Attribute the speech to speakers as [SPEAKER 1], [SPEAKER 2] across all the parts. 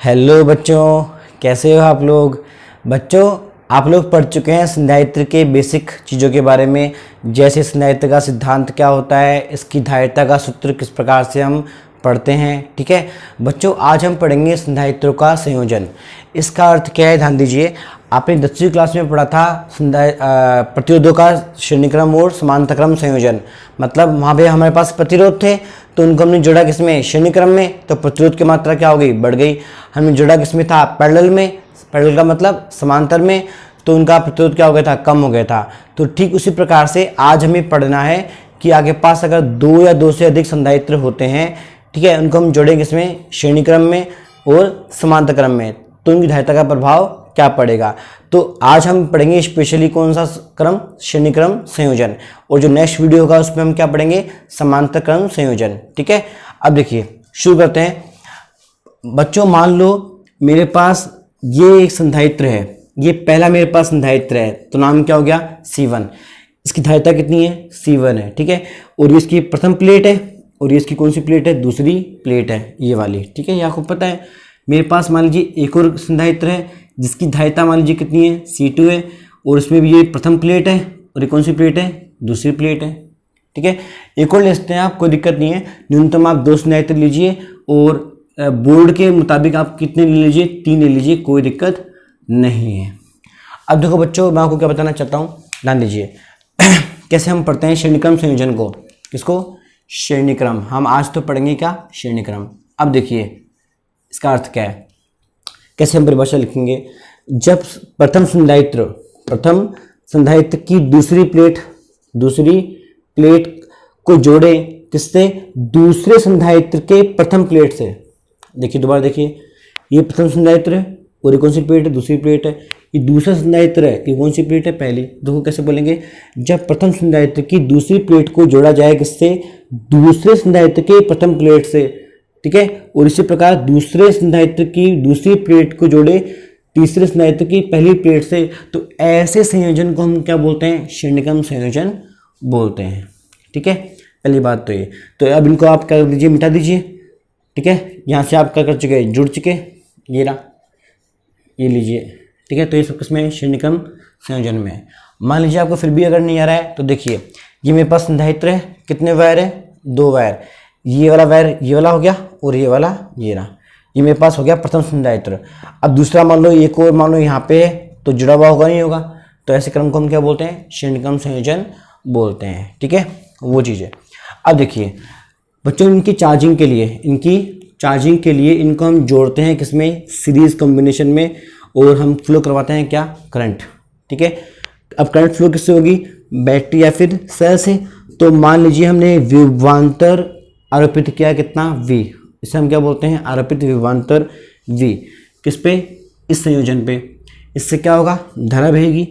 [SPEAKER 1] Hello बच्चों, कैसे हो आप लोग। बच्चों, आप लोग पढ़ चुके हैं संधारित्र के बेसिक चीज़ों के बारे में, जैसे संधारित्र का सिद्धांत क्या होता है, इसकी धारिता का सूत्र किस प्रकार से हम पढ़ते हैं। ठीक है बच्चों, आज हम पढ़ेंगे संधारित्रों का संयोजन। इसका अर्थ क्या है, ध्यान दीजिए। आपने 10वीं क्लास में पढ़ा था प्रतिरोधों का श्रेणीक्रम और समांतर क्रम संयोजन। मतलब वहाँ पे हमारे पास प्रतिरोध थे तो उनको हमने जोड़ा किसमें, श्रेणीक्रम में, तो प्रतिरोध की मात्रा क्या हो गई, बढ़ गई। हमने जोड़ा किसमें था, पैरेलल में, पैरेलल का मतलब समांतर में, तो उनका प्रतिरोध क्या हो गया था, कम हो गया था। तो ठीक उसी प्रकार से आज हमें पढ़ना है कि आगे पास अगर दो या दो से अधिक संधारित्र होते हैं, ठीक है, उनको हम जोड़ेंगे किसमें, श्रेणीक्रम में और समांतर क्रम में, तो उनकी धारिता का प्रभाव क्या पड़ेगा। तो आज हम पढ़ेंगे स्पेशली कौन सा क्रम, श्रेणीक्रम संयोजन, और जो नेक्स्ट वीडियो होगा उसमें हम क्या पढ़ेंगे, समांतर क्रम संयोजन। ठीक है, अब देखिए शुरू करते हैं। बच्चों मान लो मेरे पास ये एक संधारित्र है, ये पहला मेरे पास संधारित्र है, तो नाम क्या हो गया, C1। इसकी धारिता कितनी है, C1 है। ठीक है, और ये इसकी प्रथम प्लेट है और ये इसकी कौन सी प्लेट है, दूसरी प्लेट है, ये वाली। ठीक है, ये आपको पता है। मेरे पास मान लीजिए एक और संधारित्र है जिसकी धारिता मान लीजिए कितनी है, C2 है, और इसमें भी ये प्रथम प्लेट है और ये कौन सी प्लेट है, दूसरी प्लेट है। ठीक है, एक और ले सकते हैं आप, कोई दिक्कत नहीं है। न्यूनतम आप 2 संधारित्र लीजिए और बोर्ड के मुताबिक आप कितने ले लीजिए, 3 ले लीजिए, कोई दिक्कत नहीं है। अब देखो बच्चों, मैं आपको क्या बताना चाहता हूँ, ध्यान दीजिए। कैसे हम पढ़ते हैं श्रेणीक्रम संयोजन को, किसको, श्रेणीक्रम। हम आज तो पढ़ेंगे क्या, श्रेणीक्रम। अब देखिए इसका अर्थ क्या है, कैसे हम परिभाषा लिखेंगे। जब प्रथम संधारित्र की दूसरी प्लेट को जोड़े किससे, दूसरे संधारित्र के प्रथम प्लेट से। देखिए दोबारा देखिए, ये प्रथम संधारित्र है और ये कौन सी प्लेट है, दूसरी प्लेट है। ये दूसरा संधारित्र है, ये कौन सी प्लेट है, पहली। देखो कैसे बोलेंगे, जब प्रथम संधारित्र की दूसरी प्लेट को जोड़ा जाए किससे, दूसरे संधारित्र के प्रथम प्लेट से। ठीक है, और इसी प्रकार दूसरे संधारित्र की दूसरी प्लेट को जोड़े तीसरे संधारित्र की पहली प्लेट से, तो ऐसे संयोजन को हम क्या बोलते हैं, श्रेणीक्रम संयोजन बोलते हैं। ठीक है, पहली बात तो ये। तो अब इनको आप कर दीजिए, मिटा दीजिए। ठीक है, यहाँ से आप क्या कर चुके हैं, जुड़ चुके, ये रहा, ये लीजिए। ठीक है, तो ये सब किसमें, श्रेणीक्रम संयोजन में। मान लीजिए आपको फिर भी अगर नहीं आ रहा है तो देखिए, ये मेरे पास संधारित्र है, कितने वायर है, 2 वायर। ये वाला वायर ये वाला हो गया और ये वाला ये रहा, ये मेरे पास हो गया प्रथम संधारित्र। अब दूसरा मान लो, एक और मान लो यहाँ पे है, तो जुड़ा हुआ होगा, नहीं होगा, तो ऐसे क्रम को हम क्या बोलते हैं, श्रेणीक्रम संयोजन बोलते हैं। ठीक है, वो चीज़ है। अब देखिए बच्चों, इनकी चार्जिंग के लिए इनको हम जोड़ते हैं किसमें, सीरीज कॉम्बिनेशन में, और हम फ्लो करवाते हैं क्या, करंट। ठीक है, अब करंट फ्लो किससे होगी, बैटरी या फिर सेल से। तो मान लीजिए हमने विभवांतर आरोपित किया कितना, V, इसे हम क्या बोलते हैं, आरोपित विभवांतर V। किस पे, इस संयोजन पे। इससे क्या होगा, धारा बहेगी,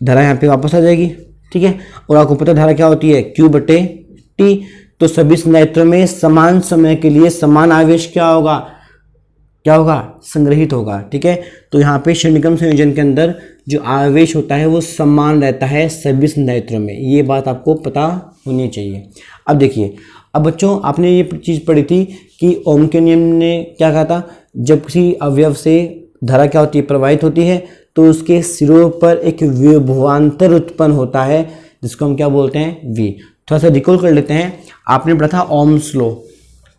[SPEAKER 1] धारा यहाँ पे वापस आ जाएगी। ठीक है, और आपको पता धारा क्या होती है, Q/T। तो सभी संधारित्रों में समान समय के लिए समान आवेश क्या होगा, संग्रहित होगा। ठीक है, तो यहाँ पे श्रेणीक्रम संयोजन के अंदर जो आवेश होता है वो समान रहता है सभी संधारित्रों में, ये बात आपको पता होनी चाहिए। अब देखिए, अब बच्चों आपने ये चीज़ पढ़ी थी कि ओम के नियम ने क्या कहा था, जब किसी अवयव से धारा क्या होती है, प्रवाहित होती है, तो उसके सिरों पर एक विभवांतर उत्पन्न होता है, जिसको हम क्या बोलते हैं, V। थोड़ा सा रिकॉल कर लेते हैं, आपने पढ़ा था ओम्स लॉ।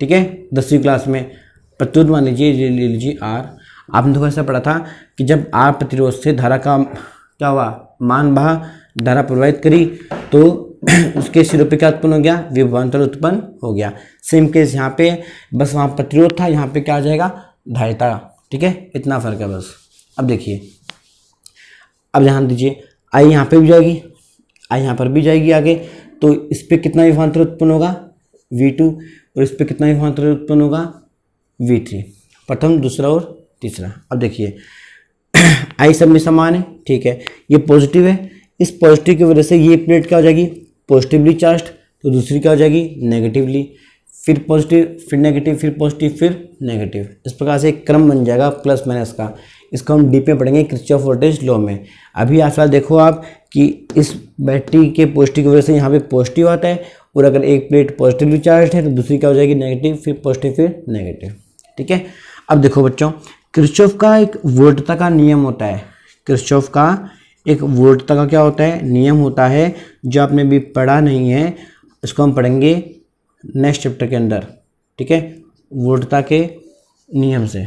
[SPEAKER 1] ठीक है, 10वीं क्लास में। प्रतिरोध मान लीजिए, ले लीजिए R। आपने थोड़ा सा पढ़ा था कि जब R प्रतिरोध से धारा का क्या हुआ, मान बहा, धारा प्रवाहित करी, तो उसके सिरों पे क्या उत्पन्न हो गया, विभवांतर उत्पन्न हो गया। सेम केस यहाँ पे, बस वहाँ प्रतिरोध था, यहाँ पे क्या आ जाएगा, धारिता। ठीक है, इतना फर्क है बस। अब देखिए, अब ध्यान दीजिए, I यहाँ पे भी जाएगी, I यहाँ पर भी जाएगी आगे, तो इस पे कितना विभवांतर उत्पन्न होगा, V2, और इस पे कितना विभवांतर उत्पन्न होगा, V3। प्रथम, दूसरा और तीसरा। अब देखिए I सब में समान है। ठीक है, ये पॉजिटिव है, इस पॉजिटिव की वजह से ये प्लेट क्या हो जाएगी, पॉजिटिवली चार्ज, तो दूसरी क्या हो जाएगी, नेगेटिवली, फिर पॉजिटिव, फिर नेगेटिव, फिर पॉजिटिव, फिर नेगेटिव। इस प्रकार से एक क्रम बन जाएगा प्लस माइनस का। इसको हम डीप में पढ़ेंगे किरचॉफ वोल्टेज लॉ में। अभी आसपास देखो आप कि इस बैटरी के पॉजिटिव की वजह से यहाँ पे पॉजिटिव आता है, और अगर एक प्लेट पॉजिटिवली चार्ज है तो दूसरी क्या हो जाएगी, नेगेटिव, फिर पॉजिटिव, फिर नेगेटिव। ठीक है। अब देखो बच्चों, किरचॉफ का एक वोल्टता का नियम होता है, किरचॉफ का एक वोल्टता का क्या होता है, नियम होता है, जो आपने भी पढ़ा नहीं है, इसको हम पढ़ेंगे नेक्स्ट चैप्टर के अंदर, ठीक है। वोल्टता के नियम से,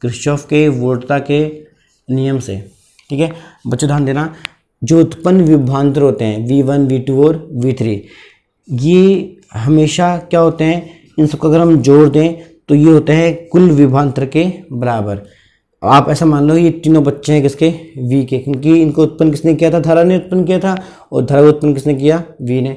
[SPEAKER 1] किरचॉफ के वोल्टता के नियम से, ठीक है। बच्चों ध्यान देना, जो उत्पन्न विभवांतर होते हैं V1, V2 और V3, ये हमेशा क्या होते हैं, इन सबको अगर हम जोड़ दें तो ये होते हैं कुल विभवांतर के बराबर। आप ऐसा मान लो ये तीनों बच्चे हैं किसके, V के, क्योंकि इनको उत्पन्न किसने किया था, धारा ने उत्पन्न किया था, और धारा उत्पन्न किसने किया, V ने,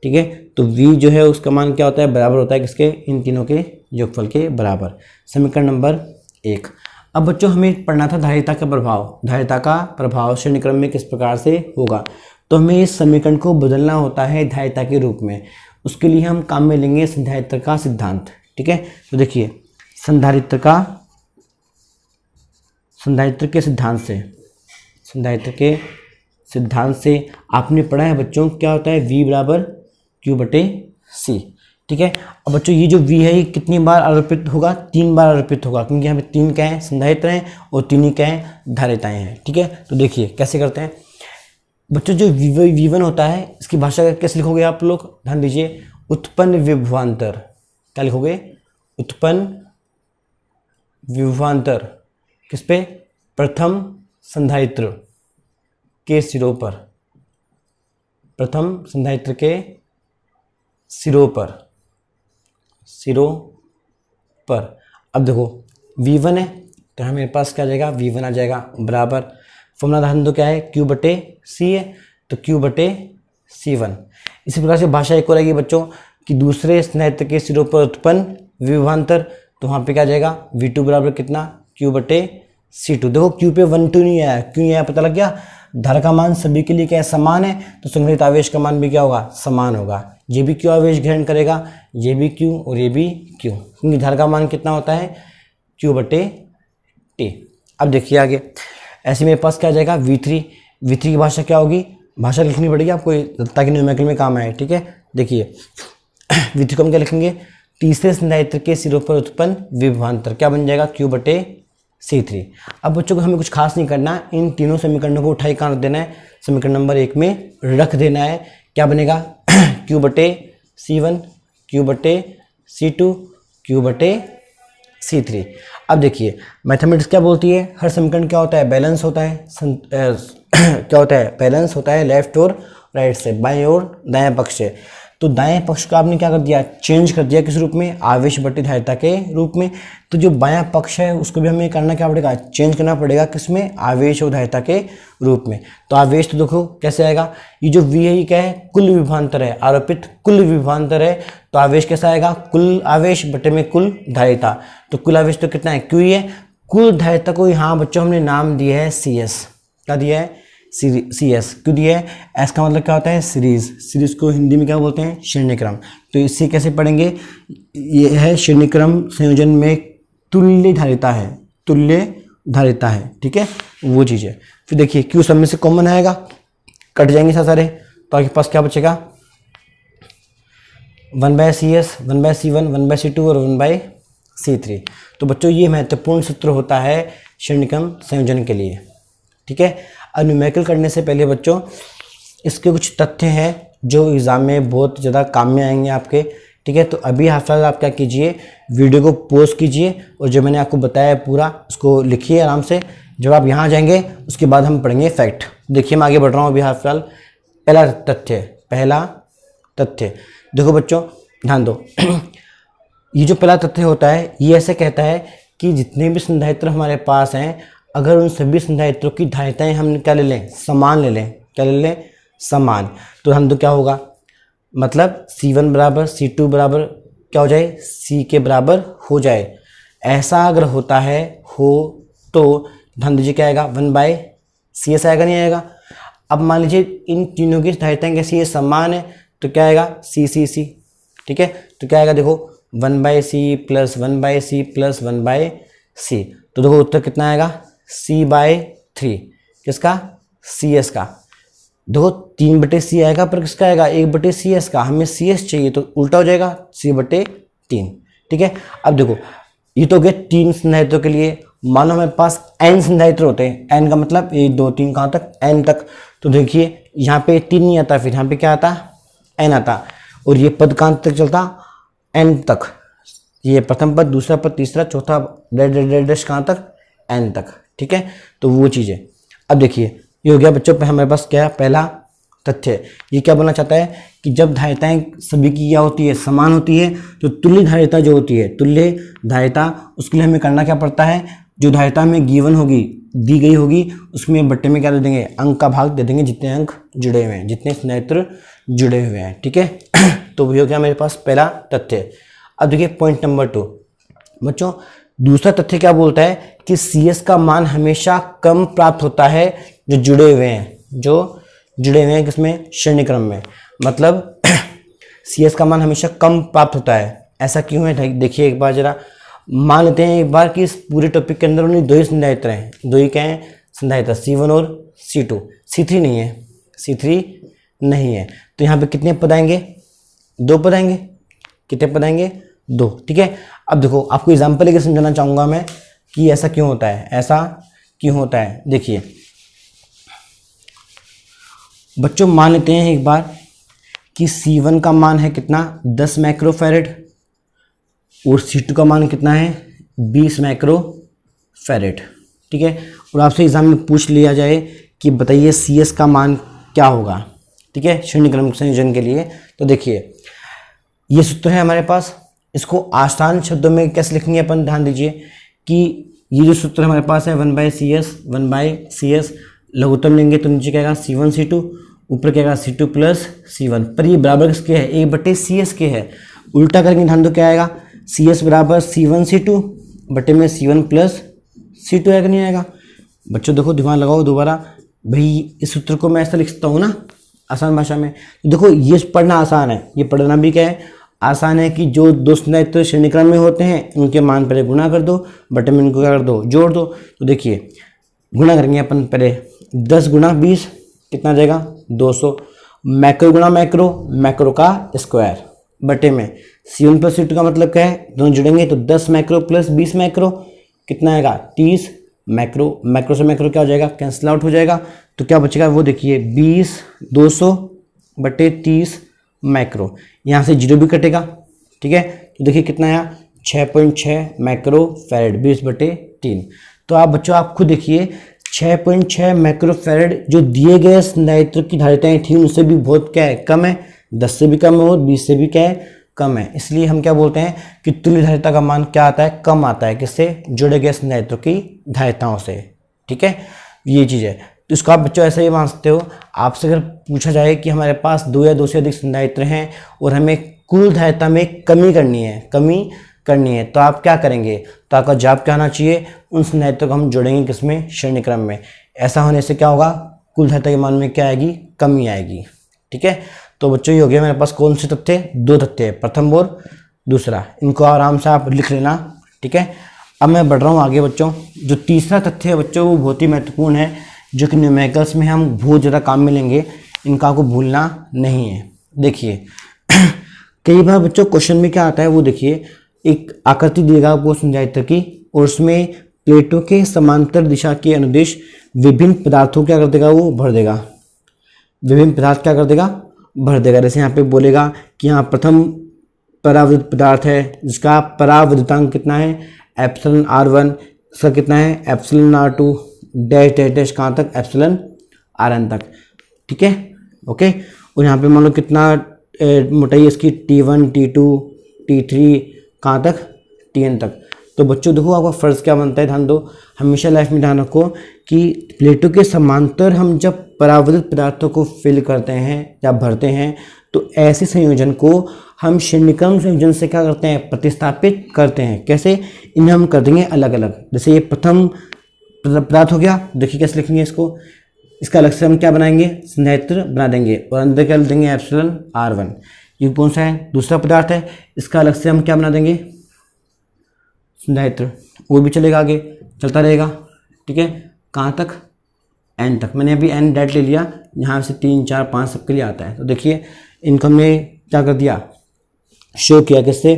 [SPEAKER 1] ठीक है। तो V जो है उसका मान क्या होता है, बराबर होता है किसके, इन तीनों के योगफल के बराबर। समीकरण नंबर 1। अब बच्चों हमें पढ़ना था धारिता का प्रभाव, धारिता का प्रभाव श्रेणी क्रम में किस प्रकार से होगा, तो हमें इस समीकरण को बदलना होता है धारिता के रूप में। उसके लिए हम काम में लेंगे संधारित्र का सिद्धांत, ठीक है। तो देखिए संधारित्र के सिद्धांत से, संधारित्र के सिद्धांत से आपने पढ़ा है बच्चों क्या होता है, V बराबर Q/C, ठीक है। अब बच्चों ये जो V है ये कितनी बार आरोपित होगा, 3 बार आरोपित होगा, क्योंकि यहाँ पे 3 क्या है, संधारित्र हैं, और 3 ही क्या है, धारिताएं हैं, ठीक है। तो देखिए कैसे करते हैं बच्चों, जो V1 होता है इसकी भाषा कैसे लिखोगे आप लोग, ध्यान दीजिए, उत्पन्न विभवांतर, क्या लिखोगे, उत्पन्न विभवांतर किस पे, प्रथम संधारित्र के सिरों पर, प्रथम संधारित्र के सिरों पर। अब देखो V1 है तो हमारे पास क्या आ जाएगा, V1 आ जाएगा, बराबर फॉर्मूला ध्यान दो क्या है, Q/C है, तो Q/C1। इसी प्रकार से भाषा एक और आएगी बच्चों कि दूसरे संधारित्र के सिरों पर उत्पन्न विभवांतर, तो वहाँ पे क्या आ जाएगा, V2 बराबर कितना, Q/C2। देखो Q पे 1 2 नहीं आया, क्यों आया पता लग गया, धारा का मान सभी के लिए क्या है, समान है, तो संग्रहित आवेश का मान भी क्या होगा, समान होगा। ये भी Q आवेश ग्रहण करेगा, ये भी Q और ये भी Q, क्योंकि धारा का मान कितना होता है, Q/T। अब देखिए आगे, ऐसे मेरे पास क्या आ जाएगा, V3 की भाषा क्या होगी, भाषा लिखनी पड़ेगी आपको ताकि न्यूमेरिकल में काम आए, ठीक है। देखिए V3 को हम क्या लिखेंगे, तीसरे संधारित्र के सिरों पर उत्पन्न विभवांतर, क्या बन जाएगा, Q/C3। अब बच्चों को हमें कुछ खास नहीं करना, इन तीनों समीकरणों को उठाई कहाँ रख देना है, समीकरण नंबर 1 में रख देना है। क्या बनेगा, Q/C1, Q/C2, Q/C3। अब देखिए मैथमेटिक्स क्या बोलती है, हर समीकरण क्या होता है, बैलेंस होता है, क्या होता है, बैलेंस होता है लेफ्ट और राइट से, बाएं और दाएं पक्ष से। तो दाएं पक्ष को आपने क्या कर दिया, चेंज कर दिया, किस रूप में, आवेश बटे धारिता के रूप में। तो जो बायां पक्ष है उसको भी हमें करना क्या पड़ेगा, चेंज करना पड़ेगा, किसमें, आवेश और धारिता के रूप में। तो आवेश तो देखो कैसे आएगा, ये जो V है ये क्या है, कुल विभवांतर है, आरोपित कुल विभवांतर है, तो आवेश कैसा आएगा, कुल आवेश बटे में कुल धारिता। तो कुल आवेश तो कितना है, Q ही है, कुल धारिता को यहाँ बच्चों हमने नाम दिया है CS, क्या दिया है, CS, क्यों दिया है, S का मतलब क्या होता है, सीरीज को हिंदी में क्या बोलते हैं, श्रेणी क्रम। तो इससे कैसे पढ़ेंगे, ये है श्रेणी क्रम संयोजन में तुल्य धारिता है, तुल्य धारिता है, ठीक है, वो चीज़ है। फिर देखिए Q सब में से कॉमन आएगा, कट जाएंगे सारे, तो आपके पास क्या बचेगा, 1/CS, 1/C1, 1/C2 और 1/C3। तो बच्चों ये महत्वपूर्ण सूत्र होता है श्रेणी क्रम संयोजन के लिए, ठीक है। अब न्यूमेरिकल करने से पहले बच्चों इसके कुछ तथ्य हैं जो एग्ज़ाम में बहुत ज़्यादा काम में आएंगे आपके, ठीक है। तो अभी हाल आप क्या कीजिए, वीडियो को पॉज कीजिए और जो मैंने आपको बताया पूरा उसको लिखिए आराम से। जब आप यहाँ जाएंगे उसके बाद हम पढ़ेंगे फैक्ट। देखिए मैं आगे बढ़ रहा हूँ अभी हाल पहला तथ्य देखो बच्चों ध्यान दो ये जो पहला तथ्य होता है ये ऐसे कहता है कि जितने भी संधारित्र हमारे पास हैं, अगर उन सभी संधारित्रों की धारिताएं हम क्या ले लें, समान ले लें, क्या ले लें, समान। तो हम तो क्या होगा, मतलब C1 बराबर C2 बराबर क्या हो जाए, C के बराबर हो जाए। ऐसा अगर होता है हो तो ध्यान दीजिए क्या आएगा, 1/CS आएगा, नहीं आएगा। अब मान लीजिए इन तीनों की धारिताएं कैसी है, समान है, तो क्या आएगा C, ठीक है। तो क्या आएगा देखो 1/C plus 1/C plus 1/C। तो देखो उत्तर कितना आएगा, C/3 किसका, CS का। देखो 3/C आएगा पर किसका आएगा, 1/CS का। हमें CS चाहिए तो उल्टा हो जाएगा C/3, ठीक है। अब देखो ये तो हो गया 3 संधारित्रों के लिए। मानो हमारे पास n संधारित्र होते हैं, n का मतलब 1 2 3 कहाँ तक, n तक। तो देखिए यहाँ पे 3 नहीं आता, फिर यहाँ पे क्या आता, n आता, और ये पद कहाँ तक चलता, n तक। ये प्रथम पद, दूसरा पद, तीसरा, चौथा डैश कहाँ तक, n तक, ठीक है। तो वो चीज़ है। अब देखिए ये हो गया बच्चों पे हमारे पास क्या है, पहला तथ्य। ये क्या बोलना चाहता है कि जब धारिताएं सभी की क्या होती है, समान होती है, तो तुल्य धारिता जो होती है, तुल्य धारिता, उसके लिए हमें करना क्या पड़ता है, जो धारिता हमें गिवन होगी, दी गई होगी, उसमें बट्टे में क्या दे देंगे, अंक का भाग दे देंगे, जितने अंक जुड़े हुए हैं, जितने संधारित्र जुड़े हुए हैं, ठीक है। तो वो हो गया मेरे पास पहला तथ्य। अब देखिए पॉइंट नंबर 2 बच्चों, दूसरा तथ्य क्या बोलता है कि CS का मान हमेशा कम प्राप्त होता है जो जुड़े हुए हैं, जो जुड़े हुए हैं किसमें, श्रेणी क्रम में। मतलब CS का मान हमेशा कम प्राप्त होता है। ऐसा क्यों है, देखिए एक बार जरा मान लेते हैं एक बार कि इस पूरे टॉपिक के अंदर उन्हें 2 ही संधारित्र हैं, 2 ही क्या हैं संधारित्र, C1 और C2, C3 नहीं है, C3 नहीं है। तो यहाँ पे कितने पद आएंगे, 2 पद आएंगे। कितने पद आएंगे, 2, ठीक है। अब देखो आपको एग्जाम्पल लेके समझाना चाहूँगा मैं कि ऐसा क्यों होता है, ऐसा क्यों होता है। देखिए बच्चों मान लेते हैं एक बार कि C1 का मान है कितना, 10 माइक्रोफैरेड, और C2 का मान कितना है, 20 माइक्रोफैरेड, ठीक है। और आपसे एग्जाम में पूछ लिया जाए कि बताइए CS का मान क्या होगा, ठीक है, श्रेणी क्रम संयोजन के लिए। तो देखिए ये सूत्र है हमारे पास, इसको आसान शब्दों में कैसे लिखेंगे अपन, ध्यान दीजिए कि ये जो सूत्र हमारे पास है 1/CS लघुत्तम लेंगे तो नीचे क्या आएगा C1 C2, ऊपर क्या आएगा C2 प्लस C1, पर ये बराबर किसके है, 1/CS के है। उल्टा करेंगे ध्यान दो, क्या आएगा, CS बराबर C1 C2 बटे में C1 प्लस C2 आएगा, नहीं आएगा। बच्चों देखो दिमाग लगाओ दोबारा, भाई इस सूत्र को मैं ऐसा लिख सकता हूँ ना आसान भाषा में। तो देखो ये पढ़ना आसान है, ये पढ़ना भी क्या है, आसान है कि जो 2 संधारित्र श्रेणी क्रम में होते हैं उनके मान पहले गुणा कर दो, बटे में इनको क्या कर दो, जोड़ दो। तो देखिए गुणा करेंगे अपन पहले, 10 गुणा 20 कितना आ जाएगा, 200, मैक्रो गुणा मैक्रो, मैक्रो का स्क्वायर, बटे में C1 प्लस C2 का मतलब क्या है, दोनों जुड़ेंगे तो 10 मैक्रो प्लस 20 मैक्रो कितना आएगा, 30 मैक्रो, मैक्रो से मैक्रो क्या हो जाएगा, कैंसिल आउट हो जाएगा। तो क्या बचेगा वो देखिए 20 200 बटे 30 मैक्रो, यहाँ से 0 भी कटेगा, ठीक है। तो देखिए कितना आया, 6.6 मैक्रो फैरेड, 20/3। तो आप बच्चों आप खुद देखिए 6.6 मैक्रो फैरेड जो दिए गए संधारित्र की धारिताएं थी उनसे भी बहुत क्या है, कम है, 10 से भी कम है और 20 से भी क्या है, कम है। इसलिए हम क्या बोलते हैं कि तुल्य धारिता का मान क्या आता है, कम आता है, किससे, जुड़े गए संधारित्रों की धारिताओं से, ठीक है। ये चीज़ है, तो इसको आप बच्चों ऐसे ही मान सकते हो। आपसे अगर पूछा जाए कि हमारे पास 2 या 2 से अधिक संधारित्र हैं और हमें कुल धारिता में कमी करनी है, तो आप क्या करेंगे, तो आपका जवाब क्या आना चाहिए, उन संधारित्रों को हम जोड़ेंगे किसमें, श्रेणी क्रम में। ऐसा होने से क्या होगा, कुल धारिता के मान में क्या आएगी, कमी आएगी, ठीक है। तो बच्चों ये हो गया मेरे पास कौन से तथ्य, 2 तथ्य, प्रथम और दूसरा, इनको आराम से आप लिख लेना, ठीक है। अब मैं बढ़ रहा हूँ आगे बच्चों। जो तीसरा तथ्य है बच्चों वो बहुत ही महत्वपूर्ण है, जो कि न्यूमेरिकल्स में हम बहुत ज़्यादा काम में लेंगे, इनका आपको भूलना नहीं है। देखिए कई बार बच्चों क्वेश्चन में क्या आता है वो देखिए, एक आकृति देगा आपको संधारित्र की और उसमें प्लेटों के समांतर दिशा के अनुदिश विभिन्न पदार्थों क्या कर देगा, वो भर देगा, विभिन्न पदार्थ क्या कर देगा, भर देगा। जैसे यहाँ पे बोलेगा कि यहाँ प्रथम परावृत पदार्थ है जिसका परावृतांक कितना है, एप्सिलॉन R1, इसका कितना है, epsilon R2, dash dash dash कहाँ तक, एप्सिलॉन Rn तक, ठीक है, ओके। और यहाँ पे मान लो कितना मोटाई इसकी, T1 T2 T3 कहाँ तक, Tn तक। तो बच्चों देखो आपका फ़र्ज़ क्या बनता है, ध्यान दो, हमेशा लाइफ में ध्यान रखो कि प्लेटों के समांतर हम जब परावृत पदार्थों को फिल करते हैं या भरते हैं तो ऐसे संयोजन को हम श्रेणीक्रम संयोजन से क्या करते हैं, प्रतिस्थापित करते हैं। कैसे, इन्हें हम कर देंगे अलग अलग। जैसे ये प्रथम पदार्थ हो गया, देखिए कैसे लिखेंगे इसको, इसका अलग से हम क्या बनाएंगे, संधारित्र बना देंगे और अंदर क्या लिख देंगे, एप्सिलॉन R1। ये कौन सा है, दूसरा पदार्थ है, इसका अलग से हम क्या बना देंगे, संधारित्र, वो भी चलेगा, आगे चलता रहेगा, ठीक है, कहाँ तक, n तक। मैंने अभी n डायरेक्ट ले लिया, यहाँ से 3 4 5 सबके लिए आता है। तो देखिए इनको हमने क्या कर दिया, शो किया किससे,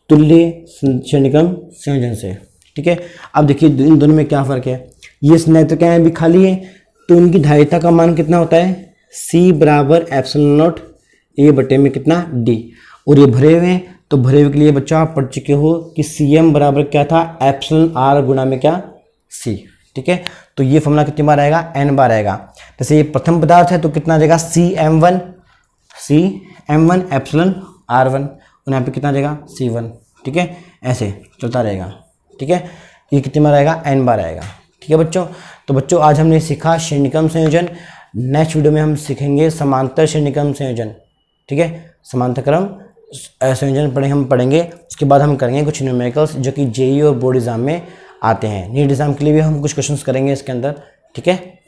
[SPEAKER 1] तुल्य श्रेणीक्रम संयोजन से। ठीक है, अब देखिए इन दोनों में क्या फ़र्क है। ये संधारित्र क्या है, भी खाली है, तो उनकी धारिता का मान कितना होता है, C बराबर एप्सिलॉन नॉट A बटे में कितना D। और ये भरे हुए हैं, तो भरे हुए के लिए बच्चों आप पढ़ चुके हो कि Cm बराबर क्या था, एप्सिलॉन R गुणा में क्या, C। ठीक है, तो ये फॉर्मूला कितनी बार आएगा, n बार आएगा। जैसे ये प्रथम पदार्थ है तो कितना आ जाएगा, Cm1 एप्सिलॉन R1, और यहाँ पे कितना आ जाएगा, C1। ठीक है, ऐसे चलता रहेगा। ठीक है, ये कितनी बार आएगा, n बार आएगा। ठीक है बच्चों, तो बच्चों आज हमने सीखा श्रेणीक्रम संयोजन। नेक्स्ट वीडियो में हम सीखेंगे समांतर श्रेणीक्रम संयोजन। ठीक है, समांतर क्रम संयोजन हम पढ़ेंगे। उसके बाद हम करेंगे कुछ न्यूमेरिकल्स जो कि जेईई और बोर्ड एग्जाम में आते हैं। नीट एग्जाम के लिए भी हम कुछ क्वेश्चंस करेंगे इसके अंदर। ठीक है।